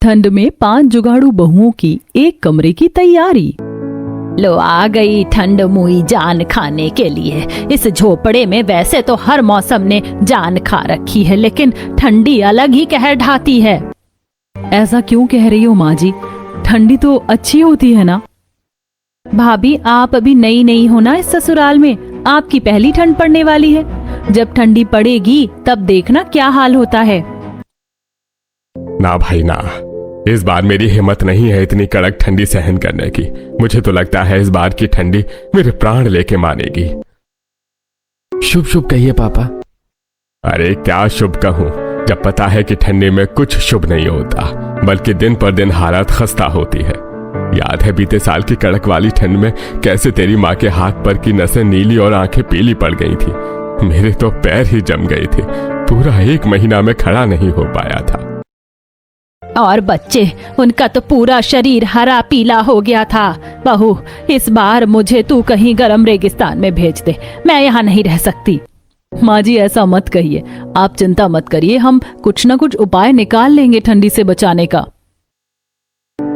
ठंड में 5 जुगाड़ू बहुओं की एक कमरे की तैयारी। लो आ गई ठंड मुई जान खाने के लिए। इस झोपड़े में वैसे तो हर मौसम ने जान खा रखी है, लेकिन ठंडी अलग ही कहर ढाती है। ऐसा क्यों कह रही हो माँ जी? ठंडी तो अच्छी होती है ना। भाभी, आप अभी नई नई हो ना इस ससुराल में, आपकी पहली ठंड पड़ने वाली है। जब ठंडी पड़ेगी तब देखना क्या हाल होता है। ना भाई ना, इस बार मेरी हिम्मत नहीं है इतनी कड़क ठंडी सहन करने की। मुझे तो लगता है इस बार की ठंडी मेरे प्राण लेके मानेगी। शुभ शुभ कहिए पापा। अरे क्या शुभ कहूं, जब पता है कि ठंडी में कुछ शुभ नहीं होता, बल्कि दिन पर दिन हालत खस्ता होती है। याद है बीते साल की कड़क वाली ठंड में कैसे तेरी माँ के हाथ पर की नसें नीली और आंखें पीली पड़ गई थी। मेरे तो पैर ही जम गए थे, पूरा 1 महीना में खड़ा नहीं हो पाया था। और बच्चे, उनका तो पूरा शरीर हरा पीला हो गया था। बहू, इस बार मुझे तू कहीं गर्म रेगिस्तान में भेज दे, मैं यहाँ नहीं रह सकती। माँ जी ऐसा मत कहिए, आप चिंता मत करिए, हम कुछ न कुछ उपाय निकाल लेंगे ठंडी से बचाने का।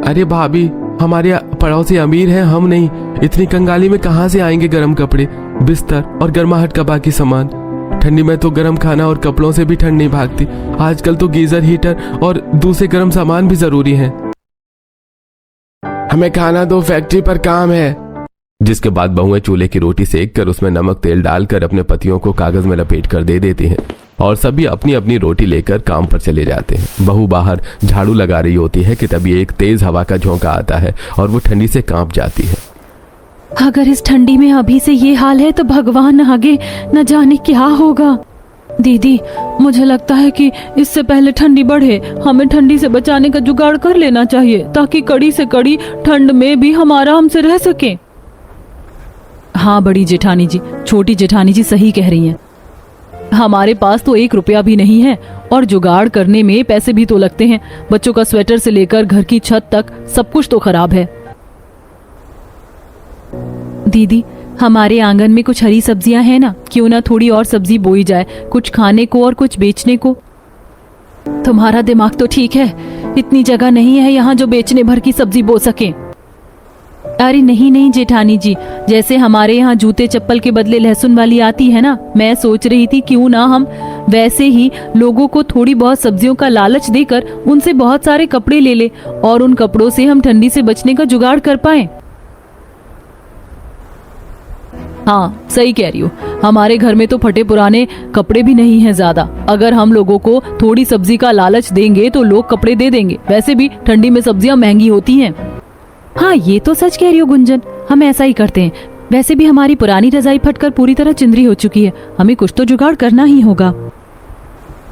अरे भाभी, हमारे पड़ोसी अमीर हैं, हम नहीं। इतनी कंगाली में कहाँ से आएंगे गर्म कपड़े, बिस्तर और गर्माहट का बाकी सामान। ठंडी में तो गर्म खाना और कपड़ों से भी ठंड नहीं भागती। आजकल तो गीजर, हीटर और दूसरे गर्म सामान भी जरूरी हैं। हमें खाना दो, फैक्ट्री पर काम है। जिसके बाद बहुएं चूल्हे की रोटी सेक कर उसमें नमक तेल डालकर अपने पतियों को कागज में लपेट कर दे देती हैं और सभी अपनी अपनी रोटी लेकर काम पर चले जाते हैं। बहू बाहर झाड़ू लगा रही होती है कि तभी एक तेज हवा का झोंका आता है और वो ठंडी से कांप जाती है। अगर इस ठंडी में अभी से ये हाल है तो भगवान आगे न जाने क्या होगा। दीदी, मुझे लगता है कि इससे पहले ठंडी बढ़े हमें ठंडी से बचाने का जुगाड़ कर लेना चाहिए, ताकि कड़ी से कड़ी ठंड में भी हम आराम से रह सकें। हाँ बड़ी जेठानी जी, छोटी जेठानी जी सही कह रही हैं। हमारे पास तो 1 रुपया भी नहीं है और जुगाड़ करने में पैसे भी तो लगते हैं। बच्चों का स्वेटर से लेकर घर की छत तक सब कुछ तो खराब है। दीदी, हमारे आंगन में कुछ हरी सब्जियां हैं ना, क्यों ना थोड़ी और सब्जी बोई जाए, कुछ खाने को और कुछ बेचने को। तुम्हारा दिमाग तो ठीक है, इतनी जगह नहीं है यहाँ जो बेचने भर की सब्जी बो सके। अरे नहीं नहीं जेठानी जी, जैसे हमारे यहाँ जूते चप्पल के बदले लहसुन वाली आती है ना, मैं सोच रही थी क्यों ना हम वैसे ही लोगों को थोड़ी बहुत सब्जियों का लालच देकर उनसे बहुत सारे कपड़े ले ले और उन कपड़ों से हम ठंडी से बचने का जुगाड़ कर पाए। हाँ सही कह रही हो, हमारे घर में तो फटे पुराने कपड़े भी नहीं हैं ज्यादा। अगर हम लोगों को थोड़ी सब्जी का लालच देंगे तो लोग कपड़े दे देंगे। वैसे भी ठंडी में सब्जियां महंगी होती हैं। हाँ ये तो सच कह रही हो गुंजन, हम ऐसा ही करते हैं। वैसे भी हमारी पुरानी रजाई फटकर पूरी तरह चिंदरी हो चुकी है, हमें कुछ तो जुगाड़ करना ही होगा।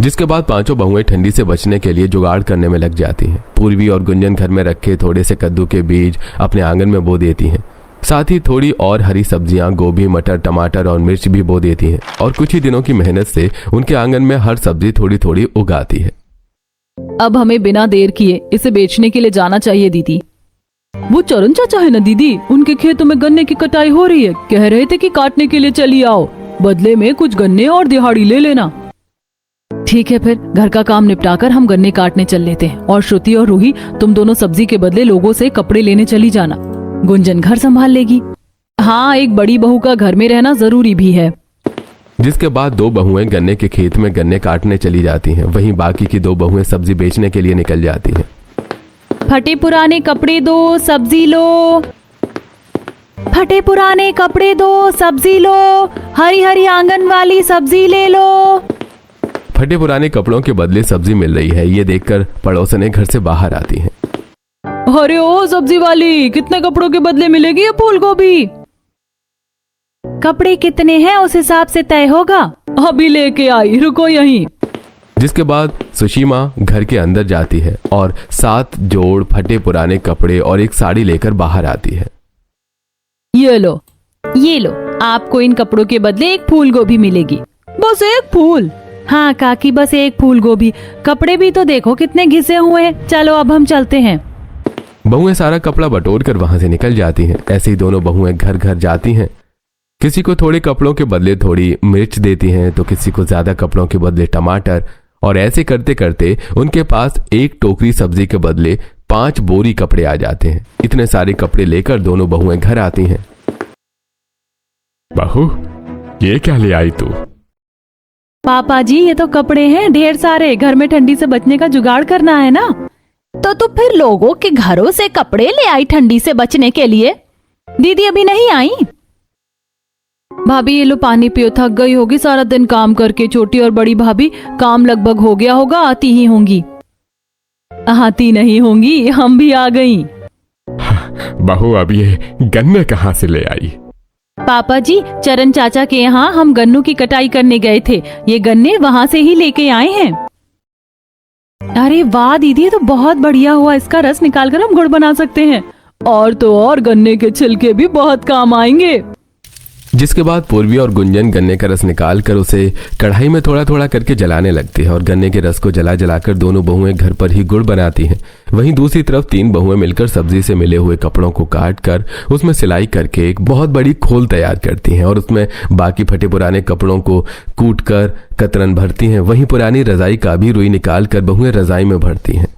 जिसके बाद पांचों बहुएं ठंडी से बचने के लिए जुगाड़ करने में लग जाती हैं। पूर्वी और गुंजन घर में रखे थोड़े से कद्दू के बीज अपने आंगन में बो देती हैं। साथ ही थोड़ी और हरी सब्जियां, गोभी, मटर, टमाटर और मिर्च भी बो देती हैं और कुछ ही दिनों की मेहनत से उनके आंगन में हर सब्जी थोड़ी थोड़ी उगाती है। अब हमें बिना देर किए इसे बेचने के लिए जाना चाहिए दीदी। वो चरण चाचा है ना दीदी, उनके खेतों में गन्ने की कटाई हो रही है, कह रहे थे कि काटने के लिए चली आओ, बदले में कुछ गन्ने और दिहाड़ी ले लेना। ठीक है, फिर घर का काम निपटाकर हम गन्ने काटने चल लेते हैं और श्रुति और रूही तुम दोनों सब्जी के बदले लोगों से कपड़े लेने चली जाना। गुंजन घर संभाल लेगी। हाँ, एक बड़ी बहू का घर में रहना जरूरी भी है। जिसके बाद 2 बहुएं गन्ने के खेत में गन्ने काटने चली जाती हैं, वहीं बाकी की 2 बहुएं सब्जी बेचने के लिए निकल जाती हैं। फटे पुराने कपड़े दो, सब्जी लो। फटे पुराने कपड़े दो, सब्जी लो। हरी हरी आंगन वाली सब्जी ले लो। फटे पुराने कपड़ों के बदले सब्जी मिल रही है, ये देखकर पड़ोसनें घर से बाहर आती हैं। अरे ओ सब्जी वाली, कितने कपड़ों के बदले मिलेगी ये फूल गोभी? कपड़े कितने हैं उस हिसाब से तय होगा। अभी लेके आई, रुको यहीं। जिसके बाद सुशीमा घर के अंदर जाती है और 7 जोड़ फटे पुराने कपड़े और एक साड़ी लेकर बाहर आती है। ये लो, ये लो, आपको इन कपड़ों के बदले एक फूल गोभी मिलेगी। बस एक फूल? हाँ काकी, बस एक फूल गोभी। कपड़े भी तो देखो कितने घिसे हुए हैं। चलो अब हम चलते हैं। बहुएं सारा कपड़ा बटोर कर वहां से निकल जाती हैं। ऐसे ही दोनों बहुएं घर घर जाती हैं। किसी को थोड़े कपड़ों के बदले थोड़ी मिर्च देती हैं तो किसी को ज्यादा कपड़ों के बदले टमाटर और ऐसे करते करते उनके पास एक टोकरी सब्जी के बदले 5 बोरी कपड़े आ जाते हैं। इतने सारे कपड़े लेकर दोनों बहुएं घर आती हैं। बहू, ये क्या ले आई तू? पापा जी, ये तो कपड़े हैं ढेर सारे, घर में ठंडी से बचने का जुगाड़ करना है ना। तो तू फिर लोगों के घरों से कपड़े ले आई ठंडी से बचने के लिए? दीदी अभी नहीं आई? भाभी ये लो पानी पियो, थक गई होगी सारा दिन काम करके। छोटी और बड़ी भाभी काम लगभग हो गया होगा, आती ही होंगी। आती नहीं होंगी, हम भी आ गई। बहू, अब ये गन्ने कहाँ से ले आई? पापा जी, चरण चाचा के यहाँ हम गन्नों की कटाई करने गए थे, ये गन्ने वहाँ से ही लेके आए हैं। अरे वाह दीदी, ये तो बहुत बढ़िया हुआ, इसका रस निकालकर हम गुड़ बना सकते हैं। और तो और गन्ने के छिलके भी बहुत काम आएंगे। जिसके बाद पूर्वी और गुंजन गन्ने का रस निकाल कर उसे कढ़ाई में थोड़ा थोड़ा करके जलाने लगती है और गन्ने के रस को जला जलाकर दोनों बहुएं घर पर ही गुड़ बनाती हैं। वहीं दूसरी तरफ 3 बहुएं मिलकर सब्जी से मिले हुए कपड़ों को काट कर उसमें सिलाई करके एक बहुत बड़ी खोल तैयार करती हैं और उसमें बाकी फटे पुराने कपड़ों को कूट कर कतरन भरती हैं। वहीं पुरानी रजाई का भी रुई निकाल कर बहुएं रजाई में भरती हैं।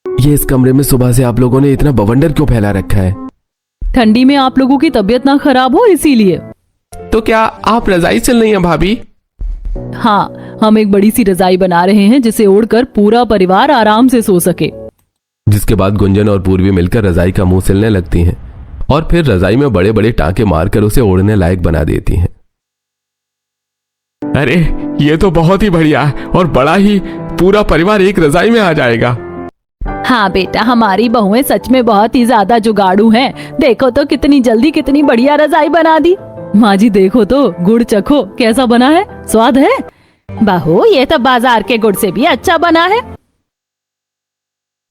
ये इस कमरे में सुबह से आप लोगों ने इतना बवंडर क्यों फैला रखा है? ठंडी में आप लोगों की तबीयत ना खराब हो इसीलिए। तो क्या आप रजाई चल रही हैं भाभी? हाँ, हम एक बड़ी सी रजाई बना रहे हैं जिसे ओढ़कर पूरा परिवार आराम से सो सके। जिसके बाद गुंजन और पूर्वी मिलकर रजाई का मुंह सिलने लगती हैं और फिर रजाई में बड़े बड़े टांके मारकर उसे ओढ़ने लायक बना देती हैं। अरे, ये तो बहुत ही बढ़िया है और बड़ा ही पूरा परिवार एक रजाई में आ जाएगा। हाँ बेटा, हमारी बहुएं सच में बहुत ही ज्यादा जुगाड़ू हैं। देखो तो कितनी जल्दी कितनी बढ़िया रजाई बना दी। माँ जी देखो तो, गुड़ चखो कैसा बना है, स्वाद है? बहू, ये तो बाजार के गुड़ से भी अच्छा बना है।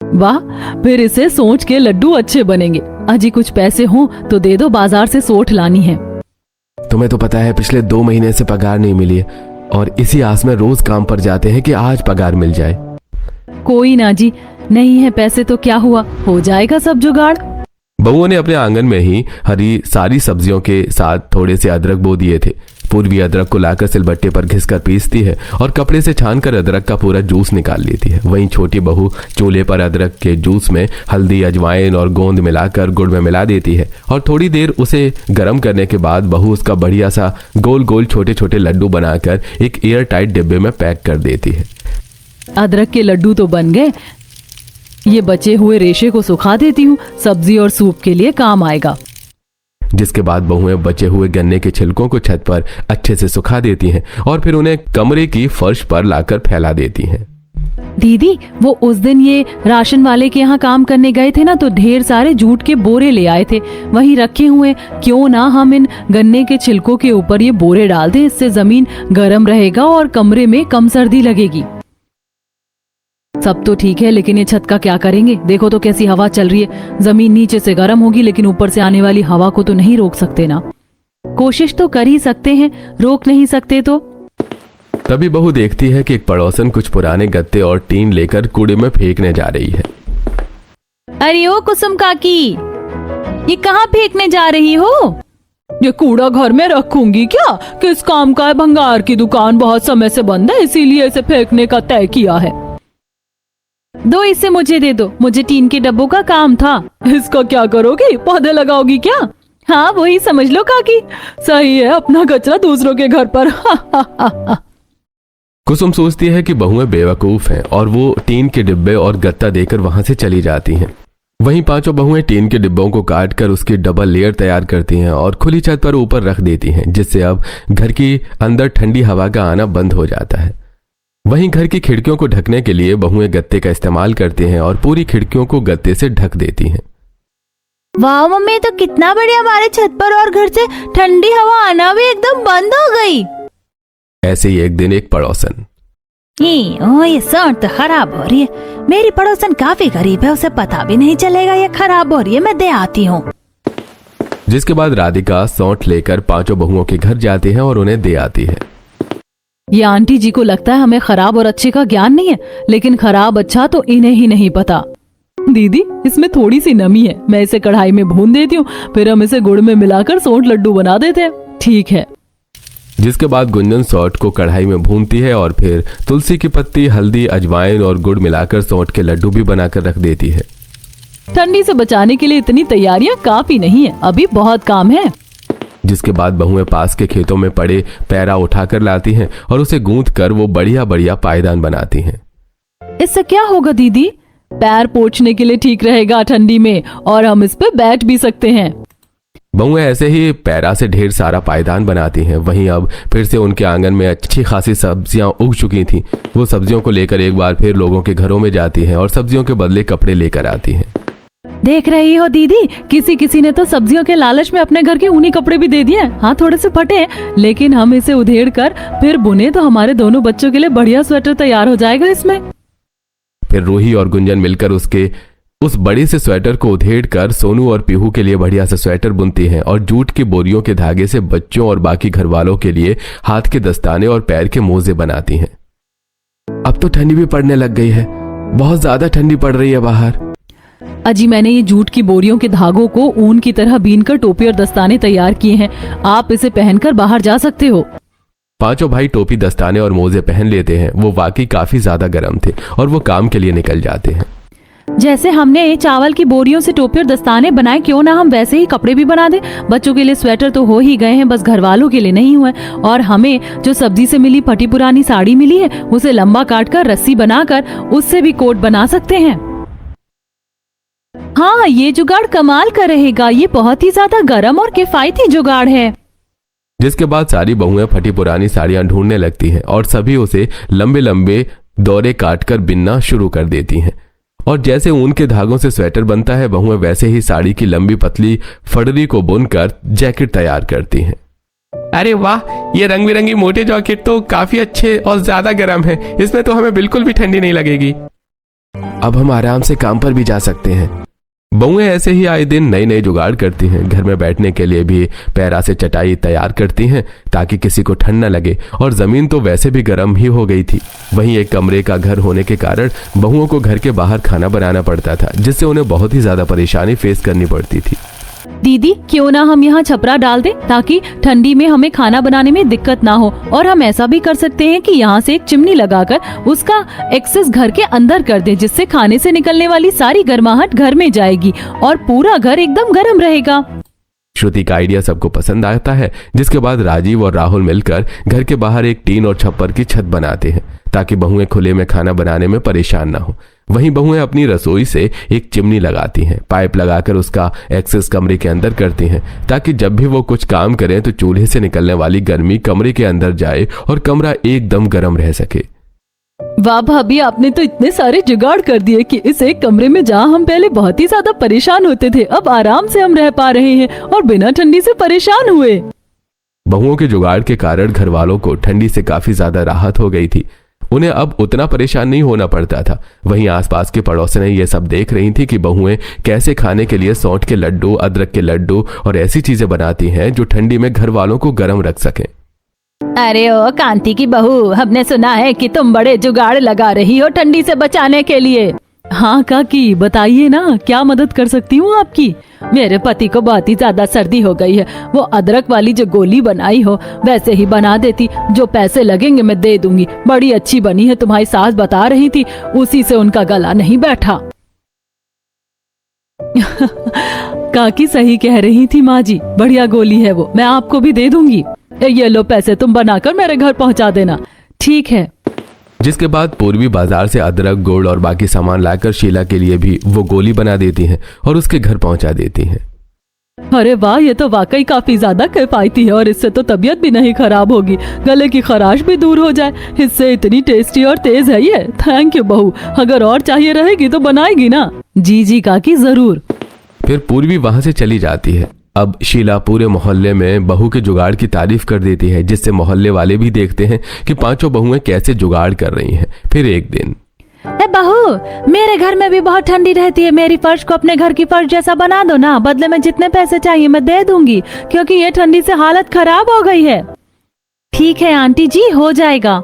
वाह, फिर इसे सोच के लड्डू अच्छे बनेंगे। अजी कुछ पैसे हो तो दे दो, बाजार से सोठ लानी है। तुम्हें तो पता है पिछले 2 महीने से पगार नहीं मिली है और इसी आस में रोज काम पर जाते हैं कि आज पगार मिल जाए। कोई ना जी, नहीं है पैसे तो क्या हुआ, हो जाएगा सब जुगाड़। बहुओं ने अपने आंगन में ही हरी सारी सब्जियों के साथ थोड़े से अदरक बो दिए थे। पूर्वी अदरक को लाकर सिलबट्टे पर घिसकर पीसती है और कपड़े से छानकर अदरक का पूरा जूस निकाल लेती है। वहीं छोटी बहू चूल्हे पर अदरक के जूस में हल्दी, अजवाइन और गोंद मिलाकर गुड़ में मिला देती है और थोड़ी देर उसे गर्म करने के बाद बहू उसका बढ़िया सा गोल गोल छोटे छोटे लड्डू बनाकर एक एयर टाइट डिब्बे में पैक कर देती है। अदरक के लड्डू तो बन गए, ये बचे हुए रेशे को सुखा देती हूँ, सब्जी और सूप के लिए काम आएगा। जिसके बाद बहुएं बचे हुए गन्ने के छिलकों को छत पर अच्छे से सुखा देती हैं और फिर उन्हें कमरे की फर्श पर लाकर फैला देती हैं। दीदी, वो उस दिन ये राशन वाले के यहाँ काम करने गए थे ना, तो ढेर सारे जूट के बोरे ले आए थे, वहीं रखे हुए। क्यों ना हम इन गन्ने के छिलकों के ऊपर ये बोरे डाल दें, इससे जमीन गर्म रहेगा और कमरे में कम सर्दी लगेगी। सब तो ठीक है, लेकिन ये छत का क्या करेंगे? देखो तो कैसी हवा चल रही है। जमीन नीचे से गर्म होगी, लेकिन ऊपर से आने वाली हवा को तो नहीं रोक सकते ना। कोशिश तो कर ही सकते हैं, रोक नहीं सकते तो। तभी बहू देखती है कि एक पड़ोसन कुछ पुराने गत्ते और टीन लेकर कूड़े में फेंकने जा रही है। अरे ओ कुसुम काकी, ये कहाँ फेंकने जा रही हो? ये कूड़ा घर में रखूंगी क्या? किस काम का है? भंगार की दुकान बहुत समय से बंद है, इसीलिए इसे फेंकने का तय किया है। दो, इसे मुझे दे दो, मुझे टीन के डब्बों का काम था। इसका क्या करोगी? पौधे लगाओगी क्या? हाँ वही समझ लो काकी, सही है, अपना कचरा दूसरों के घर पर। कुसुम सोचती है कि बहुएं बेवकूफ हैं और वो टीन के डिब्बे और गत्ता देकर वहां से चली जाती हैं। वहीं 5 बहुएं टीन के डिब्बों को काटकर उसकी डबल लेयर तैयार करती हैं और खुली छत पर ऊपर रख देती हैं, जिससे अब घर की अंदर ठंडी हवा का आना बंद हो जाता है। वहीं घर की खिड़कियों को ढकने के लिए बहुएं गत्ते का इस्तेमाल करती हैं और पूरी खिड़कियों को गत्ते से ढक देती हैं। वाह मम्मी, तो कितना बढ़िया, हमारे छत पर और घर से ठंडी हवा आना भी एकदम बंद हो गई। ऐसे ही एक दिन एक पड़ोसन, ये सौंठ तो खराब हो रही है। मेरी पड़ोसन काफी गरीब है, उसे पता भी नहीं चलेगा ये खराब हो रही है, मैं दे आती हूँ। जिसके बाद राधिका सौंठ लेकर 5 बहुओं के घर जाती है और उन्हें दे आती है। ये आंटी जी को लगता है हमें खराब और अच्छे का ज्ञान नहीं है, लेकिन खराब अच्छा तो इन्हें ही नहीं पता। दीदी, इसमें थोड़ी सी नमी है, मैं इसे कढ़ाई में भून देती हूँ, फिर हम इसे गुड़ में मिलाकर सौंठ लड्डू बना देते हैं। ठीक है। जिसके बाद गुंजन सौंठ को कढ़ाई में भूनती है और फिर तुलसी की पत्ती, हल्दी, अजवाइन और गुड़ मिलाकर सौंठ के लड्डू भी बनाकर रख देती है। ठंडी से बचाने के लिए इतनी तैयारियां काफी नहीं है, अभी बहुत काम है। जिसके बाद बहुएं पास के खेतों में पड़े पैरा उठाकर लाती हैं और उसे गूंथ कर वो बढ़िया बढ़िया पायदान बनाती हैं। इससे क्या होगा दीदी? पैर पोंछने के लिए ठीक रहेगा ठंडी में, और हम इस पे बैठ भी सकते हैं। बहुएं ऐसे ही पैरा से ढेर सारा पायदान बनाती हैं। वहीं अब फिर से उनके आंगन में अच्छी खासी सब्जियां उग चुकी थीं। वो सब्जियों को लेकर एक बार फिर लोगों के घरों में जाती हैं और सब्जियों के बदले कपड़े लेकर आती हैं। देख रही हो दीदी, किसी ने तो सब्जियों के लालच में अपने घर के ऊनी कपड़े भी दे दिए। हाँ, थोड़े से फटे, लेकिन हम इसे उधेड़ कर फिर बुने तो हमारे दोनों बच्चों के लिए बढ़िया स्वेटर तैयार हो जाएगा इसमें। फिर रूही और गुंजन मिलकर उस बड़े से स्वेटर को उधेड़ कर सोनू और पीहू के लिए बढ़िया सा स्वेटर बुनती हैं और जूट की बोरियों के धागे से बच्चों और बाकी घर वालों के लिए हाथ के दस्ताने और पैर के मोजे बनाती हैं। अब तो ठंडी भी पड़ने लग गई है, बहुत ज्यादा ठंडी पड़ रही है बाहर। अजी, मैंने ये जूट की बोरियों के धागों को ऊन की तरह बीनकर टोपी और दस्ताने तैयार किए हैं। आप इसे पहनकर बाहर जा सकते हो। पांचों भाई टोपी, दस्ताने और मोजे पहन लेते हैं। वो वाकई काफी ज्यादा गर्म थे और वो काम के लिए निकल जाते हैं। जैसे हमने चावल की बोरियों से टोपी और दस्ताने बनाए, क्यों ना हम वैसे ही कपड़े भी बना दें। बच्चों के लिए स्वेटर तो हो ही गए हैं, बस घर वालों के लिए नहीं हुए। और हमें जो सब्जी से मिली फटी पुरानी साड़ी मिली है, उसे लंबा काट कर रस्सी बनाकर उससे भी कोट बना सकते हैं। हाँ, ये जुगाड़ कमाल का रहेगा। ये बहुत ही ज्यादा गर्म और किफायती जुगाड़ है। जिसके बाद सारी बहुएं फटी पुरानी साड़ियां ढूंढने लगती हैं और सभी उसे लंबे लंबे दौरे काटकर बिनना शुरू कर देती हैं। और जैसे ऊन के धागों से स्वेटर बनता है, बहुएं वैसे ही साड़ी की लंबी पतली फड़री को बुनकर जैकेट तैयार करती हैं। अरे वाह, ये रंग बिरंगी मोटे जैकेट तो काफी अच्छे और ज्यादा गर्म है। इसमें तो हमें बिल्कुल भी ठंडी नहीं लगेगी। अब हम आराम से काम पर भी जा सकते हैं। बहुएं ऐसे ही आए दिन नई नई जुगाड़ करती हैं। घर में बैठने के लिए भी पैरा से चटाई तैयार करती हैं ताकि किसी को ठंड न लगे, और जमीन तो वैसे भी गर्म ही हो गई थी। वहीं एक कमरे का घर होने के कारण बहुओं को घर के बाहर खाना बनाना पड़ता था, जिससे उन्हें बहुत ही ज्यादा परेशानी फेस करनी पड़ती थी। दीदी, क्यों ना हम यहाँ छपरा डाल दें ताकि ठंडी में हमें खाना बनाने में दिक्कत ना हो। और हम ऐसा भी कर सकते हैं कि यहाँ से एक चिमनी लगाकर उसका एक्सेस घर के अंदर कर दें, जिससे खाने से निकलने वाली सारी गर्माहट घर में जाएगी और पूरा घर एकदम गर्म रहेगा। श्रुति का आइडिया सबको पसंद आता है, जिसके बाद राजीव और राहुल मिलकर घर के बाहर एक टीन और छप्पर की छत बनाते हैं ताकि बहुएं खुले में खाना बनाने में परेशान ना हो। वहीं बहुएं अपनी रसोई से एक चिमनी लगाती हैं, पाइप लगाकर उसका एक्सेस कमरे के अंदर करती हैं ताकि जब भी वो कुछ काम करें तो चूल्हे से निकलने वाली गर्मी कमरे के अंदर जाए और कमरा एकदम गर्म रह सके। वाह भाभी, आपने तो इतने सारे जुगाड़ कर दिए कि इस एक कमरे में जहाँ हम पहले बहुत ही ज्यादा परेशान होते थे, अब आराम से हम रह पा रहे हैं और बिना ठंडी से परेशान हुए। बहुओं के जुगाड़ के कारण घर वालों को ठंडी से काफी ज्यादा राहत हो गई थी। उन्हें अब उतना परेशान नहीं होना पड़ता था। वहीं आसपास के पड़ोसिनें ये सब देख रही थी कि बहुएं कैसे खाने के लिए सौंठ के लड्डू, अदरक के लड्डू और ऐसी चीजें बनाती हैं जो ठंडी में घर वालों को गर्म रख सकें। अरे ओ कांति की बहू, हमने सुना है कि तुम बड़े जुगाड़ लगा रही हो ठंडी से बचाने के लिए। हाँ काकी, बताइए ना, क्या मदद कर सकती हूँ आपकी। मेरे पति को बहुत ही ज्यादा सर्दी हो गई है। वो अदरक वाली जो गोली बनाई हो वैसे ही बना देती। जो पैसे लगेंगे मैं दे दूंगी। बड़ी अच्छी बनी है, तुम्हारी सास बता रही थी, उसी से उनका गला नहीं बैठा। काकी सही कह रही थी माँ जी, बढ़िया गोली है वो, मैं आपको भी दे दूंगी। ये लो पैसे, तुम बनाकर मेरे घर पहुंचा देना। ठीक है। जिसके बाद पूर्वी बाजार से अदरक, गुड़ और बाकी सामान लाकर शीला के लिए भी वो गोली बना देती हैं और उसके घर पहुंचा देती हैं। अरे वाह, ये तो वाकई काफी ज्यादा किफायती है और इससे तो तबीयत भी नहीं खराब होगी, गले की खराश भी दूर हो जाए। इससे इतनी टेस्टी और तेज है ये। थैंक यू बहू, अगर और चाहिए रहेगी तो बनाएगी ना। जी जी काकी, जरूर। फिर पूर्वी वहां से चली जाती है। अब शीला पूरे मोहल्ले में बहू के जुगाड़ की तारीफ कर देती है, जिससे मोहल्ले वाले भी देखते हैं कि पांचों बहुएं कैसे जुगाड़ कर रही हैं। फिर एक दिन, ए बहू, मेरे घर में भी बहुत ठंडी रहती है। मेरी फर्श को अपने घर की फर्श जैसा बना दो ना। बदले में जितने पैसे चाहिए मैं दे दूंगी, क्योंकि ये ठंडी से हालत खराब हो गई है। ठीक है आंटी जी, हो जाएगा।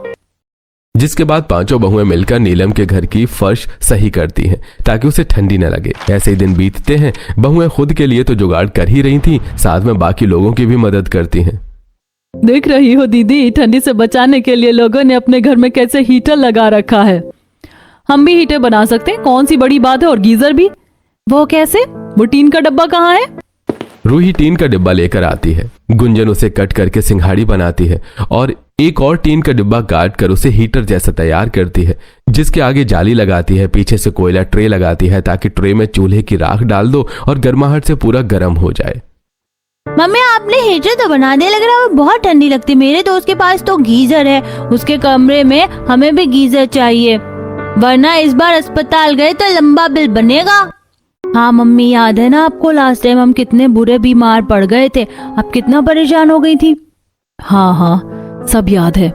जिसके बाद पांचों बहुएं मिलकर नीलम के घर की फर्श सही करती हैं ताकि उसे ठंडी न लगे। ऐसे ही दिन बीतते हैं। बहुएं खुद के लिए तो जुगाड़ कर ही रही थी, साथ में बाकी लोगों की भी मदद करती हैं। देख रही हो दीदी, ठंडी से बचाने के लिए लोगों ने अपने घर में कैसे हीटर लगा रखा है। हम भी हीटर बना सकते हैं, कौन सी बड़ी बात है। और गीजर भी। वो कैसे? वो टीन का डब्बा कहाँ है? रूही टीन का डिब्बा लेकर आती है। गुंजन उसे कट करके सिंघाड़ी बनाती है और एक और टीन का डिब्बा काट कर उसे हीटर जैसा तैयार करती है, जिसके आगे जाली लगाती है। पीछे से कोयला ट्रे लगाती है ताकि ट्रे में चूल्हे की राख डाल दो और गर्माहट से पूरा गर्म हो जाए। मम्मी आपने हीटर तो बना दिया, लग रहा है बहुत ठंडी लगती। मेरे दोस्त के पास तो गीजर है, उसके कमरे में हमें भी गीजर चाहिए, वरना इस बार अस्पताल गए तो लंबा बिल बनेगा। हाँ मम्मी, याद है ना आपको लास्ट टाइम हम कितने बुरे बीमार पड़ गए थे, आप कितना परेशान हो गई थी। हाँ हाँ, सब याद है।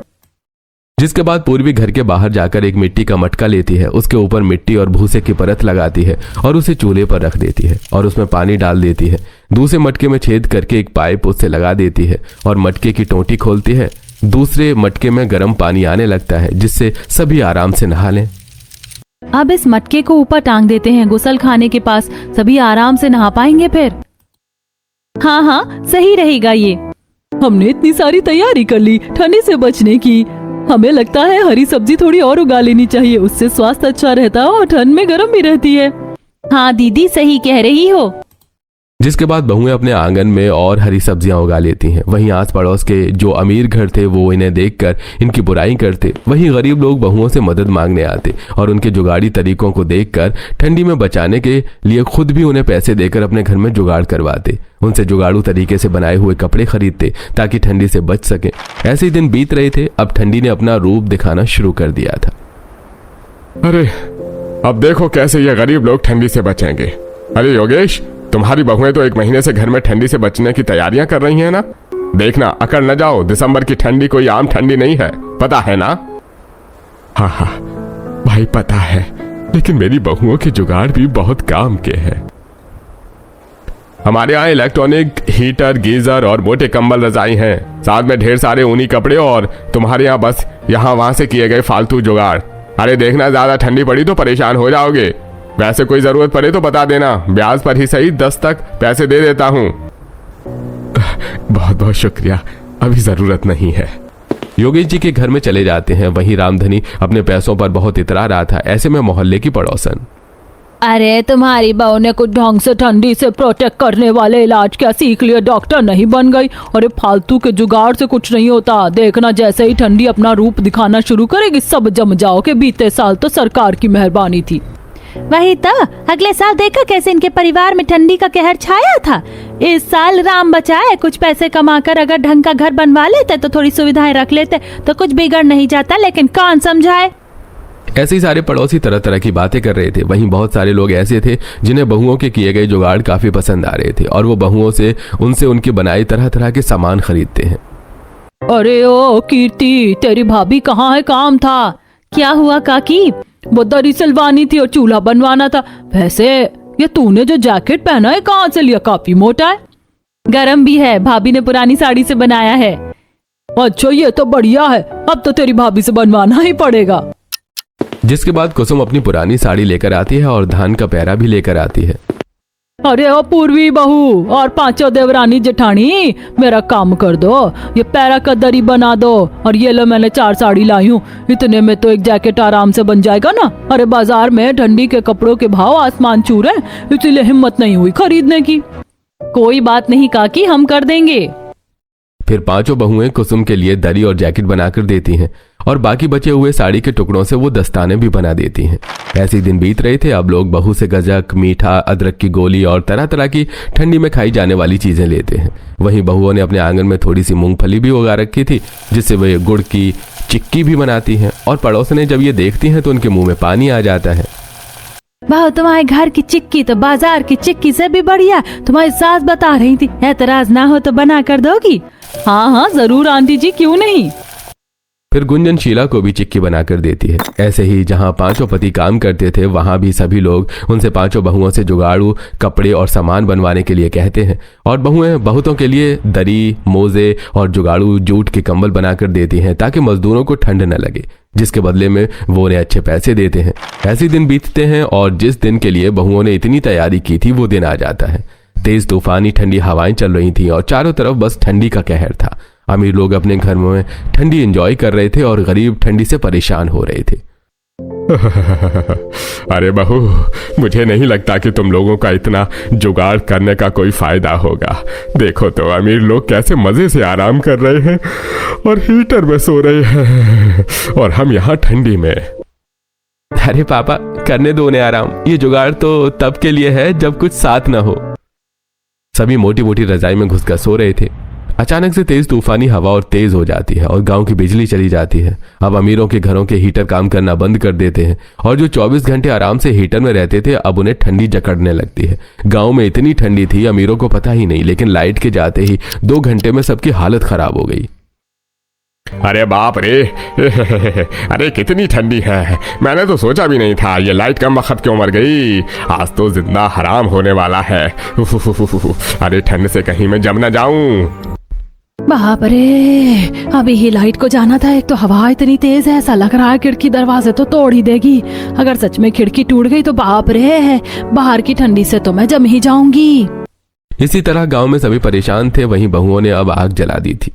जिसके बाद पूर्वी घर के बाहर जाकर एक मिट्टी का मटका लेती है, उसके ऊपर मिट्टी और भूसे की परत लगाती है और उसे चूल्हे पर रख देती है और उसमें पानी डाल देती है। दूसरे मटके में छेद करके एक पाइप उससे लगा देती है और मटके की टोंटी खोलती है। दूसरे मटके में गर्म पानी आने लगता है, जिससे सभी आराम से नहा लें। अब इस मटके को ऊपर टांग देते हैं गुसल खाने के पास, सभी आराम से नहा पाएंगे फिर। हाँ हाँ, सही रहेगा ये। हमने इतनी सारी तैयारी कर ली ठंडी से बचने की। हमें लगता है हरी सब्जी थोड़ी और उगा लेनी चाहिए, उससे स्वास्थ्य अच्छा रहता है और ठंड में गर्म भी रहती है। हाँ दीदी, सही कह रही हो। जिसके बाद बहुएं अपने आंगन में और हरी सब्जियां उगा लेती हैं। वहीं आस पड़ोस के जो अमीर घर थे वो इन्हें देखकर इनकी बुराई करते। वहीं गरीब लोग बहुओं से मदद मांगने आते और उनके जुगाड़ी तरीकों को देखकर ठंडी में बचाने के लिए खुद भी उन्हें पैसे देकर अपने घर में जुगाड़ करवाते। उनसे जुगाड़ू तरीके से बनाए हुए कपड़े खरीदते ताकि ठंडी से बच सके। ऐसे ही दिन बीत रहे थे। अब ठंडी ने अपना रूप दिखाना शुरू कर दिया था। अरे अब देखो कैसे ये गरीब लोग ठंडी से बचेंगे। अरे योगेश, तुम्हारी बहुएं तो 1 महीने से घर में ठंडी से बचने की तैयारियां कर रही हैं ना। देखना अकड़ न जाओ, दिसंबर की ठंडी कोई आम ठंडी नहीं है, पता है ना। हाँ हाँ भाई पता है, लेकिन मेरी बहुओं के जुगाड़ भी बहुत काम के हैं। हमारे यहाँ इलेक्ट्रॉनिक हीटर, गीजर और मोटे कंबल रजाई हैं, साथ में ढेर सारे ऊनी कपड़े और तुम्हारे यहाँ बस यहाँ वहां से किए गए फालतू जुगाड़। अरे देखना, ज्यादा ठंडी पड़ी तो परेशान हो जाओगे। वैसे कोई जरूरत पड़े तो बता देना, ब्याज पर ही सही 10 तक पैसे दे देता हूँ। बहुत बहुत शुक्रिया, अभी जरूरत नहीं है। योगेश जी के घर में चले जाते हैं। वहीं रामधनी अपने पैसों पर बहुत इतरा रहा था। ऐसे में मोहल्ले की पड़ोसन, अरे तुम्हारी बहू ने कुछ ढंग से ठंडी से प्रोटेक्ट करने वाले इलाज क्या सीख लिया, डॉक्टर नहीं बन गई। अरे फालतू के जुगाड़ से कुछ नहीं होता। देखना जैसे ही ठंडी अपना रूप दिखाना शुरू करेगी सब जम जाओगे। बीते साल तो सरकार की मेहरबानी थी। वही तो, अगले साल देखा कैसे इनके परिवार में ठंडी का कहर छाया था। इस साल राम बचाए, कुछ पैसे कमाकर अगर ढंग का घर बनवा लेते तो थोड़ी सुविधाएं रख लेते तो कुछ बिगड़ नहीं जाता, लेकिन कौन समझाए। ऐसे ही सारे पड़ोसी तरह तरह की बातें कर रहे थे। वहीं बहुत सारे लोग ऐसे थे जिन्हें बहुओं के किए गए जुगाड़ काफी पसंद आ रहे थे और वो बहुओं से उनसे उनकी बनाई तरह तरह के सामान खरीदते हैं। अरे ओ कीर्ति, तेरी भाभी कहाँ है, काम था। क्या हुआ काकी? वो दरी सिलवानी थी और चूल्हा बनवाना था। वैसे ये तूने जो जैकेट पहना है कहाँ से लिया, काफी मोटा है। गरम भी है, भाभी ने पुरानी साड़ी से बनाया है। अच्छा ये तो बढ़िया है, अब तो तेरी भाभी से बनवाना ही पड़ेगा। जिसके बाद कुसुम अपनी पुरानी साड़ी लेकर आती है और धान का पैरा भी लेकर आती है। अरे ओ पूर्वी बहू और पांचों देवरानी जेठानी, मेरा काम कर दो, ये पैरा का दरी बना दो। और ये लो मैंने 4 साड़ी लाई हूँ, इतने में तो एक जैकेट आराम से बन जाएगा ना। अरे बाजार में ठंडी के कपड़ों के भाव आसमान छू रहे, इसीलिए हिम्मत नहीं हुई खरीदने की। कोई बात नहीं काकी, हम कर देंगे। फिर पांचों बहुएं कुसुम के लिए दरी और जैकेट बनाकर देती हैं और बाकी बचे हुए साड़ी के टुकड़ों से वो दस्ताने भी बना देती हैं। ऐसे दिन बीत रहे थे। अब लोग बहू से गजक, मीठा, अदरक की गोली और तरह तरह की ठंडी में खाई जाने वाली चीजें लेते हैं। वहीं बहुओं ने अपने आंगन में थोड़ी सी मूंगफली भी उगा रखी थी, जिससे वे गुड़ की चिक्की भी बनाती हैं और पड़ोसने जब ये देखती हैं तो उनके मुंह में पानी आ जाता है। बहू, तुम्हारे घर की चिक्की तो बाजार की चिक्की से भी बढ़िया। तुम्हारी सास बता रही थी, ऐतराज ना हो तो बना कर दोगी? हाँ हाँ जरूर आंटी जी, क्यों नहीं। फिर गुंजन शीला को भी चिक्की बनाकर देती है। ऐसे ही जहां पांचों पति काम करते थे वहां भी सभी लोग उनसे पांचों बहुओं से जुगाड़ू कपड़े और सामान बनवाने के लिए कहते हैं और बहुएं बहुतों के लिए दरी, मोजे और जुगाड़ू जूट के कंबल बनाकर देती हैं ताकि मजदूरों को ठंड न लगे, जिसके बदले में वो उन्हें अच्छे पैसे देते हैं। ऐसे दिन बीतते हैं और जिस दिन के लिए बहुओं ने इतनी तैयारी की थी वो दिन आ जाता है। तेज तूफानी ठंडी हवाएं चल रही थी और चारों तरफ बस ठंडी का कहर था। अमीर लोग अपने घर में ठंडी एंजॉय कर रहे थे और गरीब ठंडी से परेशान हो रहे थे। अरे बहू, मुझे नहीं लगता कि तुम लोगों का इतना जुगाड़ करने का कोई फायदा होगा। देखो तो अमीर लोग कैसे मजे से आराम कर रहे हैं और हीटर में सो रहे हैं और हम यहाँ ठंडी में। अरे पापा, करने दो उन्हें आराम। ये जुगाड़ तो तब के लिए है जब कुछ साथ ना हो। सभी मोटी मोटी रजाई में घुसकर सो रहे थे। अचानक से तेज तूफानी हवा और तेज हो जाती है और गांव की बिजली चली जाती है। अब अमीरों के घरों के हीटर काम करना बंद कर देते हैं और जो 24 घंटे आराम से हीटर में रहते थे अब उन्हें ठंडी जकड़ने लगती है। गांव में इतनी ठंडी थी अमीरों को पता ही नहीं, लेकिन लाइट के जाते ही 2 घंटे में सबकी हालत खराब हो गई। अरे बाप रे, अरे कितनी ठंडी है, मैंने तो सोचा भी नहीं था ये लाइट कम वक्त क्यों मर गई। आज तो जिंदा हराम होने वाला है। अरे ठंड से कहीं मैं जम ना जाऊं। बाप रे, अभी ही लाइट को जाना था। एक तो हवा इतनी तेज है, ऐसा लग रहा है खिड़की दरवाजे तो तोड़ ही देगी। अगर सच में खिड़की टूट गई तो बाप रे, बाहर की ठंडी से तो मैं जम ही जाऊंगी। इसी तरह गांव में सभी परेशान थे। वहीं बहुओं ने अब आग जला दी थी।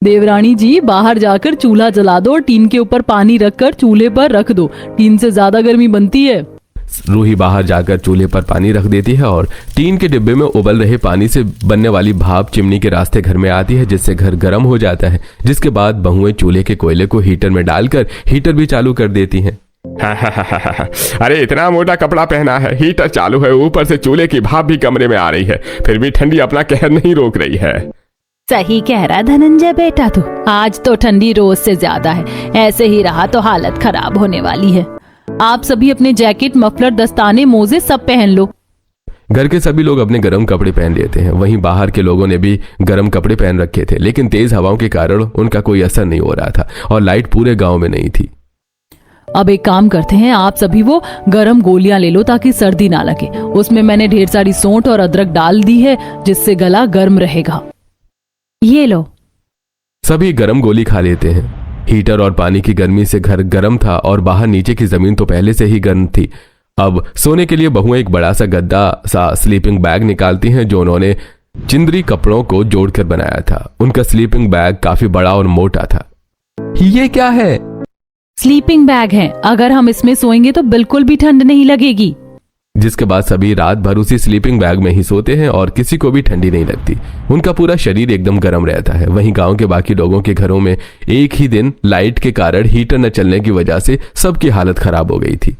देवरानी जी, बाहर जाकर चूल्हा जला दो और टीन के ऊपर पानी रखकर चूल्हे पर रख दो। टीन से ज्यादा गर्मी बनती है। रूही बाहर जाकर चूल्हे पर पानी रख देती है और टीन के डिब्बे में उबल रहे पानी से बनने वाली भाप चिमनी के रास्ते घर में आती है, जिससे घर गर्म हो जाता है। जिसके बाद बहुएं चूल्हे के कोयले को हीटर में डालकर हीटर भी चालू कर देती हैं। अरे इतना मोटा कपड़ा पहना है, हीटर चालू है, ऊपर से चूल्हे की भाप भी कमरे में आ रही है, फिर भी ठंडी अपना कहर नहीं रोक रही है। सही कह रहा धनंजय बेटा तू। आज तो ठंडी रोज से ज्यादा है। ऐसे ही रहा तो हालत खराब होने वाली है। आप सभी अपने जैकेट, मफलर, दस्ताने, मोजे सब पहन लो। घर के सभी लोग अपने गर्म कपड़े पहन लेते हैं। वहीं बाहर के लोगों ने भी गर्म कपड़े पहन रखे थे, लेकिन तेज हवाओं के कारण उनका कोई असर नहीं हो रहा था और लाइट पूरे गांव में नहीं थी। अब एक काम करते हैं, आप सभी वो गर्म गोलियां ले लो ताकि सर्दी ना लगे। उसमें मैंने ढेर सारी सौंठ और अदरक डाल दी है, जिससे गला गर्म रहेगा। ये लो। सभी गर्म गोली खा लेते हैं। हीटर और पानी की गर्मी से घर गर्म था और बाहर नीचे की जमीन तो पहले से ही गर्म थी। अब सोने के लिए बहुएं एक बड़ा सा गद्दा सा स्लीपिंग बैग निकालती हैं, जो उन्होंने चिंदरी कपड़ों को जोड़कर बनाया था। उनका स्लीपिंग बैग काफी बड़ा और मोटा था। ये क्या है? स्लीपिंग बैग है। अगर हम इसमें सोएंगे तो बिल्कुल भी ठंड नहीं लगेगी। जिसके बाद सभी रात भर उसी स्लीपिंग बैग में ही सोते हैं और किसी को भी ठंडी नहीं लगती। उनका पूरा शरीर एकदम गर्म रहता है। वहीं गांव के बाकी लोगों के घरों में एक ही दिन लाइट के कारण हीटर न चलने की वजह से सबकी हालत खराब हो गई थी।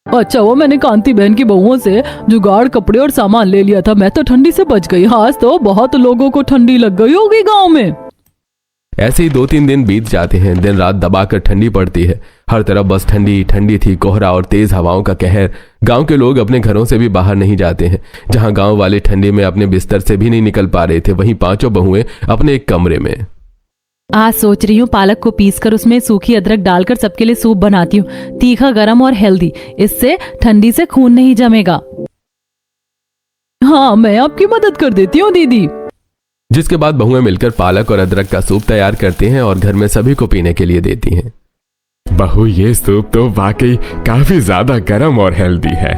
अच्छा, वो मैंने कांति बहन की बहुओं से जुगाड़ कपड़े और सामान ले लिया था। मैं तो ठंडी से बच गई। आज तो बहुत लोगों को ठंडी लग गई होगी गाँव में। ऐसे ही 2-3 दिन बीत जाते हैं। दिन रात दबाकर ठंडी पड़ती है। हर तरफ बस ठंडी ठंडी थी, कोहरा और तेज हवाओं का कहर। गांव के लोग अपने घरों से भी बाहर नहीं जाते हैं। जहां गांव वाले ठंडी में अपने बिस्तर से भी नहीं निकल पा रहे थे, वहीं 5 बहुएं अपने एक कमरे में। आज सोच रही हूँ पालक को पीसकर उसमें सूखी अदरक डालकर सबके लिए सूप बनाती हूँ। तीखा, गरम और हेल्दी। इससे ठंडी से खून नहीं जमेगा। हाँ, मैं आपकी मदद कर देती हूँ दीदी। जिसके बाद बहुएं मिलकर पालक और अदरक का सूप तैयार करती हैं और घर में सभी को पीने के लिए देती हैं। बहू, ये सूप तो वाकई काफी ज्यादा गर्म और हेल्दी है।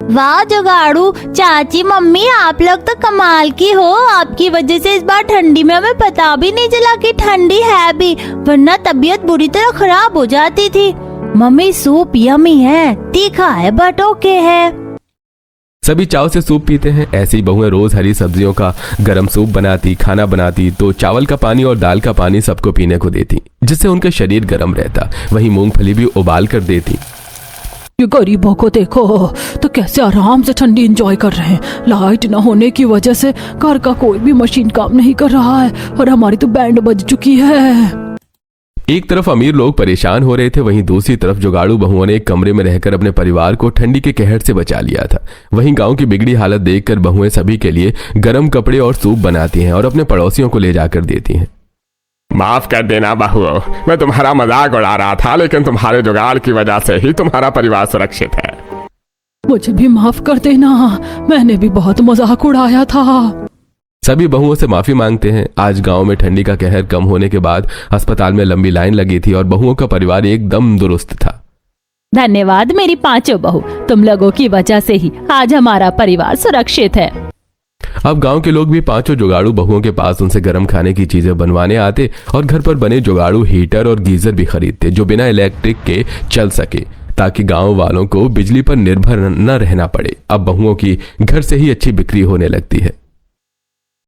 वाह जुगाड़ू, चाची, मम्मी, आप लोग तो कमाल की हो। आपकी वजह से इस बार ठंडी में हमें पता भी नहीं चला कि ठंडी है भी, वरना तबीयत बुरी तरह खराब हो जाती थी। मम्मी, सूप यमी है, तीखा है बट ओके है। सभी चाव से सूप पीते हैं। ऐसी ही बहुएं रोज हरी सब्जियों का गरम सूप बनाती, खाना बनाती तो चावल का पानी और दाल का पानी सबको पीने को देती, जिससे उनका शरीर गर्म रहता। वहीं मूंगफली भी उबाल कर देती। ये गरीबों को देखो तो कैसे आराम से ठंडी एंजॉय कर रहे हैं। लाइट न होने की वजह से घर का कोई भी मशीन काम नहीं कर रहा है और हमारी तो बैंड बज चुकी है। एक तरफ अमीर लोग परेशान हो रहे थे, वहीं दूसरी तरफ जुगाड़ू बहुओं ने एक कमरे में रहकर अपने परिवार को ठंडी के कहर से बचा लिया था। वहीं गांव की बिगड़ी हालत देखकर बहुएं सभी के लिए गर्म कपड़े और सूप बनाती हैं और अपने पड़ोसियों को ले जाकर देती हैं। माफ कर देना बहुओं, मैं तुम्हारा मजाक उड़ा रहा था, लेकिन तुम्हारे जुगाड़ की वजह से ही तुम्हारा परिवार सुरक्षित है। मुझे भी माफ कर देना, मैंने भी बहुत मजाक उड़ाया था। सभी बहुओं से माफी मांगते हैं। आज गांव में ठंडी का कहर कम होने के बाद अस्पताल में लंबी लाइन लगी थी और बहुओं का परिवार एकदम दुरुस्त था। धन्यवाद मेरी 5 बहू, तुम लोगों की वजह से ही आज हमारा परिवार सुरक्षित है। अब गांव के लोग भी पांचों जुगाड़ू बहुओं के पास उनसे गर्म खाने की चीजें बनवाने आते और घर पर बने जुगाड़ू हीटर और गीजर भी खरीदते जो बिना इलेक्ट्रिक के चल सके, ताकि गांव वालों को बिजली पर निर्भर न रहना पड़े। अब बहुओं की घर से ही अच्छी बिक्री होने लगती है।